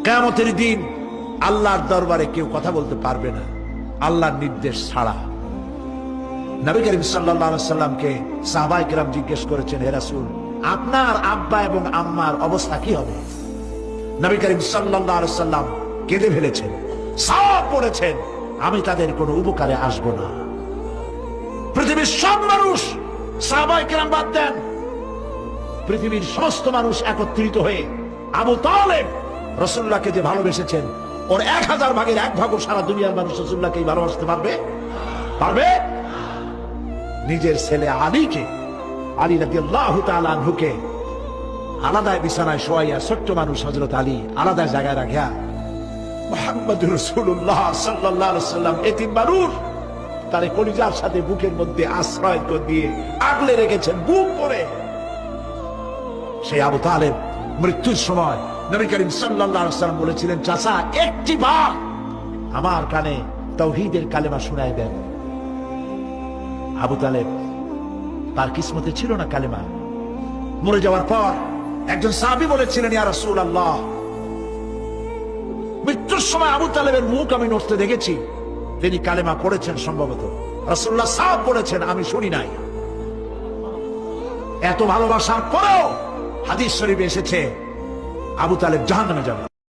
কিয়ামতের দিন আল্লাহর দরবারে কেউ কথা বলতে পারবে না আল্লাহর নির্দেশ ছাড়া। নবী করিম সাল্লাল্লাহু আলাইহি সাল্লামকে সাহাবায়ে কেরাম জিজ্ঞেস করেছেন, হে রাসূল, আপনার আব্বা এবং আম্মার অবস্থা কি হবে? নবী করিম সাল্লাল্লাহু আলাইহি সাল্লাম কেঁদে ফেলেছেন, সাফ বলেছেন, আমি তাদের কোনো উপকারে আসব না। পৃথিবীর সব মানুষ, সাহাবায়ে কেরাম বাদ দেন, পৃথিবীর সমস্ত মানুষ একত্রিত হয়ে আবু তালেব রাসূলুল্লাহকে যে ভালোবেসেছেন, ওর 1000 ভাগের 1 ভাগও সারা দুনিয়ার মানুষ রাসূলুল্লাহকে ভালোবাসতে পারবে? নিজের ছেলে আলীকে, আলী রাদিয়াল্লাহু তাআলা আনহুকে আলাদা বিছানায় শোয়াইয়া, ছোট্ট মানুষ হযরত আলী আলাদা জায়গায় রাখিয়া মুহাম্মদুর রাসূলুল্লাহ সাল্লাল্লাহু আলাইহি ওয়াসাল্লাম এতিম মানুষ তার কলিজার সাথে বুকের মধ্যে আশ্রয় দিয়ে আগলে রেখেছেন বুক করে। সেই আবু তালেব মৃত্যুর সময় নবী করিম সাল্লাল্লাহু আলাইহি ওয়াসাল্লাম বলেছিলেন, চাচা একটি বার আমার কানে তাওহীদের কালেমা শোনায় দেন। আবু তালেব তার কিসমতে ছিল না কালেমা। মরে যাওয়ার পর একজন সাহাবী বলেছিলেন, ইয়া রাসূলুল্লাহ, মৃত্যুর সময় আবু তালেবের মুখ আমি নড়তে দেখেছি, তিনি কালেমা পড়েছেন সম্ভবত। রাসূলুল্লাহ সাফ বলেছেন, আমি শুনি নাই। এত ভালোবাসার পরেও হাদিস শরীফে এসেছে আবু তালেব জাহান্নামে যাবে।